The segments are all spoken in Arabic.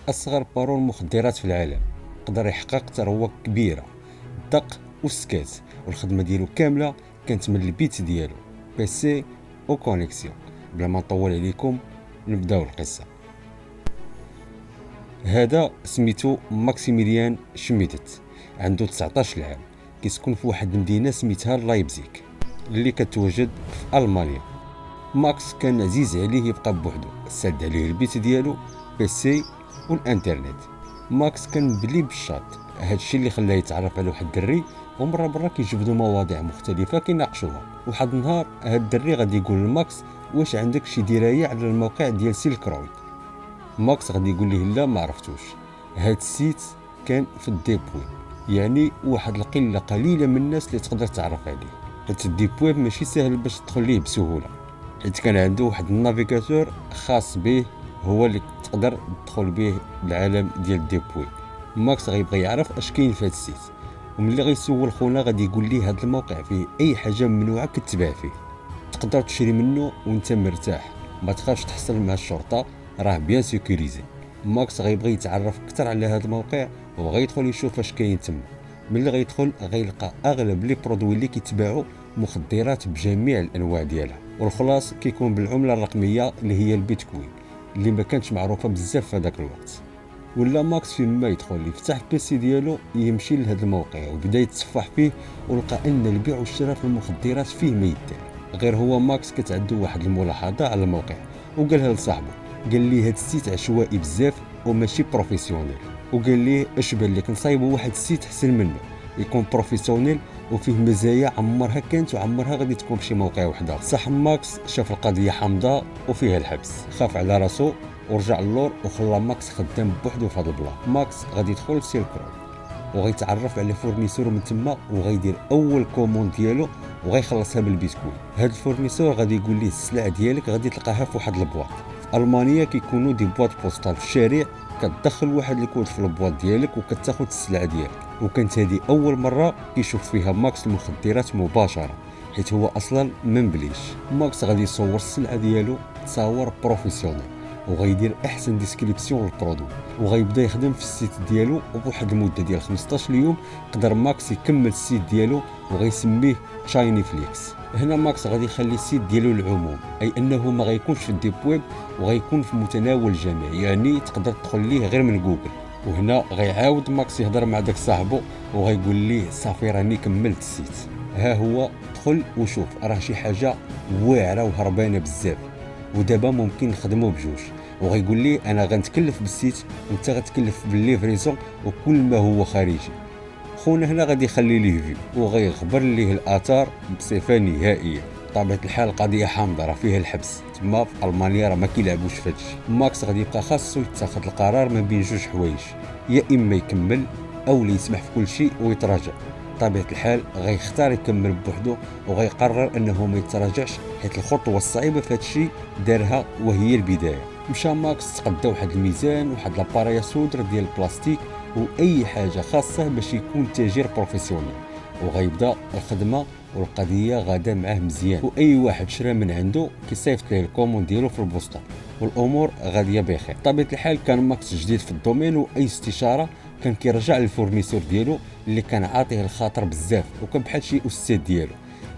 اصغر بارون مخدرات في العالم، قدر يحقق ثروه كبيره، دق وسكات، والخدمه ديالو كامله كانت من البيت ديالو، بيسي او كونيكسيون. بلا ما نطول عليكم نبداو القصه. هذا سميتو ماكسيميليان شميدت، عنده 19 عام، كيسكن في واحد المدينه سميتها لايبزيك اللي كتوجد في المانيا. ماكس كان عزيز عليه يبقى بوحدو، سد عليه البيت ديالو، بيسي والانترنت. ماكس كان بلي بالشاط، هادشي اللي خلاه يتعرف على واحد الدري، ومره كيجبدوا مواضيع مختلفه كيناقشوها. واحد النهار هاد الدري غادي يقول لماكس: واش عندك شي درايه على الموقع ديال سيلك رويد؟ ماكس غادي يقول ليه: لا ما عرفتوش. هاد السيت كان في الديبوي، يعني واحد القله قليله من الناس اللي تقدر تعرف عليه، حيت الديبوي ماشي سهل باش تدخل ليه بسهوله، حيت كان عنده واحد النافيغاتور خاص به، هو اللي تقدر تدخل به العالم ديال الديبوي. ماكس غيبغي يعرف اش كاين في هاد السيت، وملي غيسول خونا غادي يقول ليه: هاد الموقع فيه اي حاجه ممنوعه كتباع فيه، تقدر تشري منه وانت مرتاح، ما تخافش تحصل مع الشرطه، راه بيان سيكوريزي. ماكس غيبغي يتعرف اكثر على هذا الموقع، وغيدخل يشوف اش كاين تما. ملي غيدخل غيلقى اغلب لي برودوي اللي كيتباعوا مخدرات بجميع الانواع ديالها، والخلاص كيكون بالعمله الرقميه اللي هي البيتكوين، اللي ما كانتش معروفه بزاف في هذاك الوقت. ولا ماكس فين ما يدخل يفتح البيسي ديالو يمشي لهذا الموقع وبدا يتصفح فيه، ولقى ان البيع والشراء في المخدرات فيه ما يدار. غير هو ماكس كتعدو واحد الملاحظه على الموقع، وقالها لصاحبه. قال ليه: هاد السيت عشوائي بزاف وماشي بروفيسيونيل. وقال ليه: اش بان لك نصايبوا واحد السيت احسن منه، يكون بروفيسيونيل وفيه مزايا عمرها كانت وعمرها غادي تكون بشي موقع واحد. صح ماكس شاف القضيه حامضه وفيها الحبس، خاف على راسو ورجع للور وخلى ماكس خدام بوحدو في هذا البلاصه. ماكس غادي يدخل سيلك رود وغيتعرف على فورنيسور من تما، وغيدير اول كوموند ديالو وغيخلصها بالبيتكوين. هاد الفورنيسور غادي يقول ليه: السلعه ديالك غادي تلقاها في واحد البواط. في المانيا كيكونوا دي بواط بوستال في الشارع، كتدخل واحد الكود في البواط ديالك وكتاخذ السلعه ديالك. وكانت هذه اول مره كيشوف فيها ماكس المخدرات مباشره، حيت هو اصلا من بليش. ماكس غادي يصور السلعه ديالو تصاور بروفيسيونيل، وغيدير احسن ديسكريبسيون للبرودوي، وغيبدا يخدم في السيت ديالو. وبواحد المده ديال 15 يوم قدر ماكس يكمل السيت ديالو وغيسميه تشايني فليكس. هنا ماكس غادي يخلي السيت ديالو للعموم، اي انه ما غيكونش في الديب ويب وغيكون في متناول الجميع، يعني تقدر تدخل ليه غير من جوجل. وهنا غيعاود ماكس يهضر مع داك صاحبه وغيقول ليه: صافي راني كملت السيت، ها هو دخل وشوف، راه شي حاجه واعره وهربانه بزاف، ودابا ممكن نخدمو بجوج. وغيقول لي: انا غنتكلف بالسيت وانت غتكلف بالليفريزون وكل ما هو خارجي. خونا هنا غادي يخلي ليه فيو وغيخبر ليه الاثار بصفه نهائيه. بطبيعه الحال القضيه حامضه، راه فيها الحبس تما في المانيا، راه ما كيلعبوش في هادشي. ماكس غادي يبقى خاصو يتخذ القرار ما بين جوج حوايج: يا اما يكمل او لا يسمح في كل شيء ويتراجع. بطبيعه الحال غيختار يكمل بوحدو، وغيقرر انه ما يتراجعش، حيت الخطوه الصعيبه في هادشي دارها وهي البدايه. مشى ماكس تقدا واحد الميزان، واحد لاباريا سودر ديال البلاستيك، واي حاجه خاصه باش يكون تاجر بروفيسيونيل، وغيبدا الخدمه. والقضيه غادا معاه مزيان، واي واحد شرا من عنده كيصيفط ليه الكوموند ديالو في البوسطه، والامور غاديه بخير. بطبيعه الحال كان ماكس جديد في الدومين، واي استشاره كان كيرجع للفورنيسور ديالو اللي كان عاطيه الخاطر بزاف، وكان بحال شي استاذ ديالو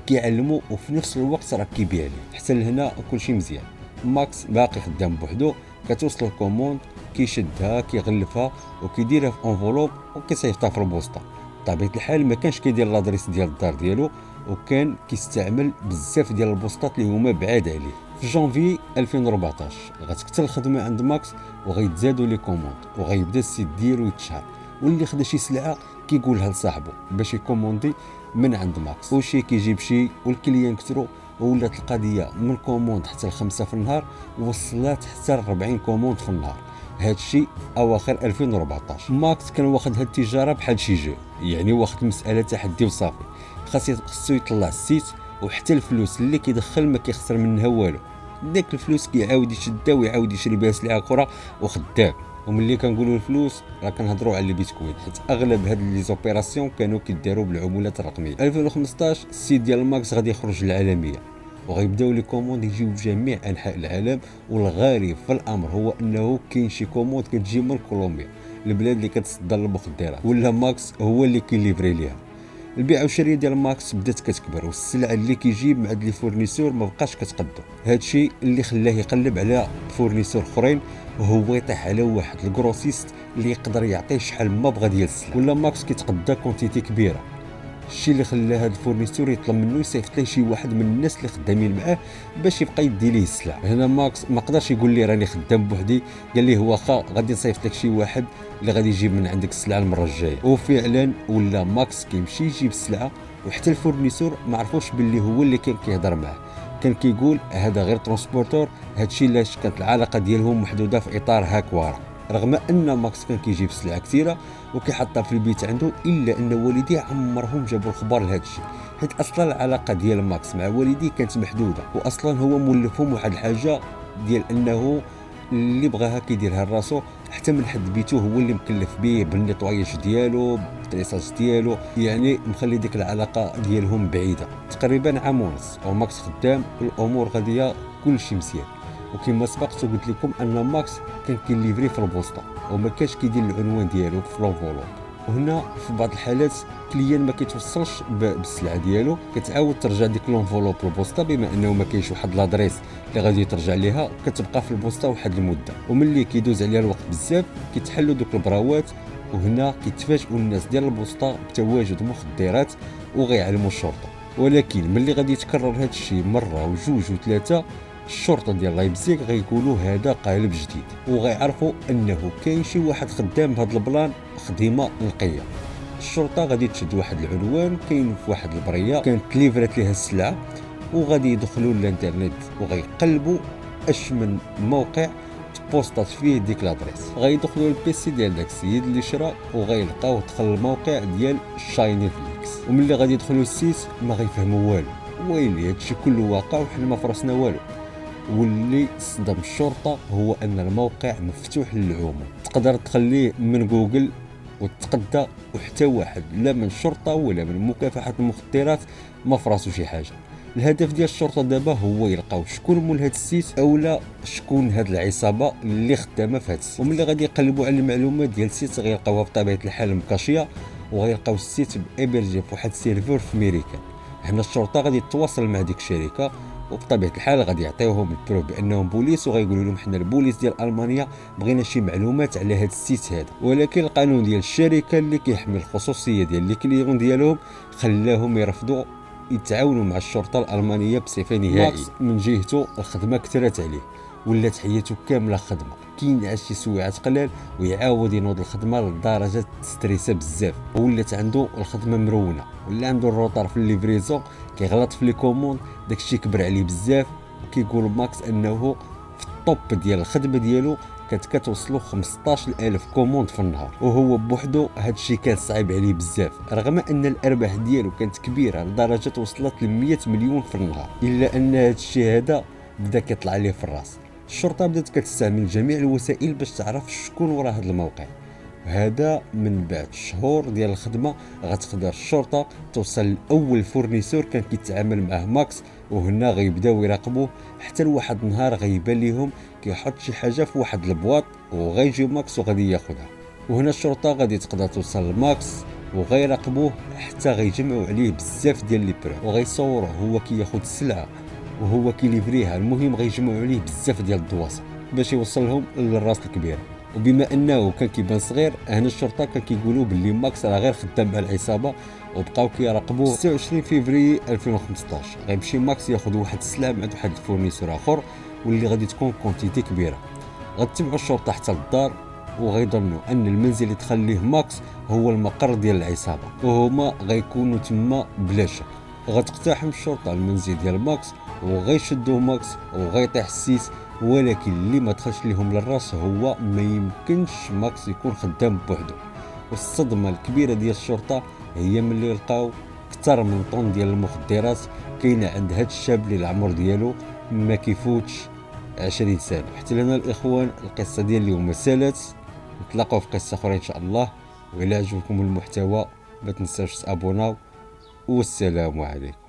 كيعلمو وفي نفس الوقت راه كيبيع ليه. حتى لهنا كلشي مزيان. ماكس باقي خدام بوحدو، كتوصل الكوموند كيشدها كيغلفها وكيديرها في انفولوب وكيصيفطها في البوسطه. بطبيعه الحال ما كانش كيدير لادريس ديال الدار ديالو، وكان كيستعمل بزاف ديال البوسطات اللي هما بعاد عليه. في جانفي 2014 غتكتل الخدمه عند ماكس، وغيتزادوا لي كوموند، وغيبدا السيت ديالو يتشهر. واللي خدا شي سلعه كيقولها لصاحبه باش يكوموندي من عند ماكس، وشي كيجيب شي، والكليان كثروا، وولات القضيه من كوموند حتى ل5 في النهار، وصلت حتى ل 40 كوموند في النهار. هادشي في اواخر 2014. ماكس كان واخد هاد التجاره بحال شي جو، يعني واخد المساله تحدي وصافي، خاصو يطلع السيت، وحتى الفلوس اللي كيدخل ما كيخسر منها والو. داك الفلوس كيعاود يشدها ويعاود يشري بها سلعه اخرى وخدام. وملي كنقولوا الفلوس راه كنهضروا على البيتكوين، حيت اغلب هاد لي زوبيراسيون كانوا كيداروا بالعملات الرقميه. 2015 السيت ديال ماكس غادي يخرج للعالميه، وغيبداو لي كوموند يجيو بجميع انحاء العالم. والغريب في الامر هو انه كاين شي كوموند كتجي من كولومبيا، البلاد اللي كتصدر المخدرات، ولا ماكس هو اللي كيليفري ليها. البيع والشراء ديال ماكس بدات كتكبر، والسلعه اللي كيجيب مع هاد لي فورنيسور ما بقاش كتقدو. هادشي اللي خلاه يقلب على فورنيسور اخرين، وهو يطيح على واحد الكروسيست اللي يقدر يعطيه شحال ما بغا ديال السلعه. ولا ماكس كيتقدى كونتيتي كبيره، الشيء اللي خلى هذا الفورنيسور يطلب منه يصيفط ليه شي واحد من الناس اللي خدامين معاه باش يبقى يدي ليه السلعه. هنا ماكس ما قدرش يقول لي راني خدام بوحدي، قال ليه واخا غادي نصيفط لك شي واحد اللي غادي يجيب من عندك السلعه المره الجايه. وفعلا ولا ماكس كيمشي يجيب السلعه، وحتى الفورنيسور ما عرفوش باللي هو اللي كان كيهضر معاه، كان كيقول هذا غير ترونسبورتور. هادشي علاش كانت العلاقه ديالهم محدوده في اطار هاك ورق. رغم ان ماكس كان كيجيب سلعه كثيره وكيحطها في البيت عنده، الا ان والديه عمرهم جابوا الخبر لهذا الشيء، حيت اصلا العلاقه ديال ماكس مع والديه كانت محدوده. واصلا هو مولفهم واحد الحاجه ديال انه اللي بغاها كيديرها لراسو، حتى من حد بيتو هو اللي مكلف به بالنيطواياج ديالو، بالطريساج ديالو، يعني مخلي ديك العلاقه ديالهم بعيده. تقريبا عام ونص وماكس خدام والامور غاديه كلشي مزيان. وكما سبقت وقلت لكم ان ماكس كان كيليفري في البوسطه وما كانش كيدير العنوان ديالو في لونفولوب. وهنا في بعض الحالات كليان ما كيتوصلش بالسلعه ديالو، كتعاود ترجع ديك لونفولوب للبوسطه، بما انه ما كاينش واحد لادريس اللي غادي ترجع ليها، كتبقى في البوسطه واحد المده. وملي كيدوز عليها الوقت بزاف كيتحلوا دوك البراوات، وهنا كيتفاجئوا الناس ديال البوسطه بتواجد مخدرات وغيعلموا الشرطه. ولكن ملي غادي يتكرر هذا الشيء مره وجوج وثلاثه، الشرطه ديال لايبزيغ غيقولوا هذا قالب جديد، وغيعرفوا انه كاين شي واحد خدام بهذا البلان خديمه نقيه. الشرطه غادي تشد واحد العنوان كاين في واحد البريه كانت ليفرات ليها السلعه، وغادي يدخلوا للانترنت وغيقلبوا اش من موقع بوستات فيه ديك لادريس. غيدخلوا للبيسي ديال داك السيد اللي شرا وغيلقاو دخل الموقع ديال شايني فليكس. وملي غادي يدخلوا السيت ما غيفهموا والو، ويلي هادشي كله واقع وحنا ما فرسنا والو. واللي صدم الشرطه هو ان الموقع مفتوح للعموم، تقدر تخليه من جوجل وتقدى، وحتى واحد لا من الشرطه ولا من مكافحه المخدرات ما فراسو شي حاجه. الهدف ديال الشرطه دابا هو يلقاو شكون مول هذا السيت اولا شكون هاد العصابه اللي خدامه في هذا السيت. وملي غادي يقلبوا على المعلومات ديال السيت غيلقاوها بطبيعه الحال مكاشيه، وغيلقاو السيت بابرجي في واحد السيرفر في امريكا. هنا الشرطه غادي تتواصل مع ديك الشركه، وبطبيعه الحال غادي يعطيوهم البروف بانهم بوليس، وغيقولوا لهم حنا البوليس ديال المانيا بغينا شي معلومات على هذا السيت هذا. ولكن القانون ديال الشركه اللي كيحمي الخصوصيه ديال لي كليون ديالهم خلاهم يرفضوا يتعاونوا مع الشرطه الالمانيه بصفه نهائيه. من جهته الخدمه كثرت عليه، ولات حياته كامله خدمه، كينعس شي سويعات قلال ويعاود ينوض الخدمه لدرجه ستريسا بزاف. ولات عنده الخدمه مرونه، ولا عنده الروطار في الليفريزون كيغلط في لي كوموند، داكشي كبر عليه بزاف. وكيقول ماكس انه في الطوب ديال الخدمه ديالو كانت كتوصلو 15000 كوموند في النهار، وهو بوحدو هادشي كان صعيب عليه بزاف، رغم ان الارباح ديالو كانت كبيره لدرجه وصلت ل 100 مليون في النهار، الا ان هادشي هذا بدا كيطلع ليه في الراس. الشرطه بدات كتستعمل جميع الوسائل باش تعرف شكون ورا هذا الموقع. هذا من بعد شهور ديال الخدمه غتقدر الشرطه توصل لاول فورنيسور كان كيتعامل معاه ماكس، وهنا غيبداو يراقبوه حتى لواحد النهار غيبان ليهم كيحط شي حاجه في واحد البواط، وغيجي ماكس وغادي ياخذها. وهنا الشرطه غادي تقدر توصل لماكس وغيراقبوه حتى غيجمعوا عليه بزاف ديال لي بروف، وغيصوروه هو كياخذ السلعه وهو كيليفريها. المهم غيجمعوا عليه بزاف ديال الدواصه باش يوصلهم للراس الكبيره. وبما انه كان كيبان صغير، هنا الشرطه كان كيقولوا باللي ماكس راه غير خدام مع العصابه، وبقاو كيراقبوه. 26 فيفري 2015 غيمشي ماكس ياخذ واحد السلعه مع واحد الفورنيسور اخر، واللي غادي تكون كونتيتي كبيره. غتتبعوا الشرطه حتى للدار، وغيظنوا ان المنزل اللي دخل ليه ماكس هو المقر ديال العصابه، وهما غيكونوا تما بلا شك. غتقتحم الشرطه المنزل ديال ماكس وغيشدوه ماكس وغيطيح السيس. ولكن اللي ما دخلش ليهم للراس هو ما يمكنش ماكس يكون خدام بوحدو. والصدمه الكبيره ديال الشرطه هي ملي لقاو اكثر من طن ديال المخدرات كاينه عند هذا الشاب اللي العمر ديالو ما كيفوتش 20 سنه. حتى لنا الاخوان القصه ديال اليوم سالت، نتلاقاو في قصه اخرى ان شاء الله. وإلا عجبكم المحتوى ما تنساوش تابوناو، والسلام عليكم.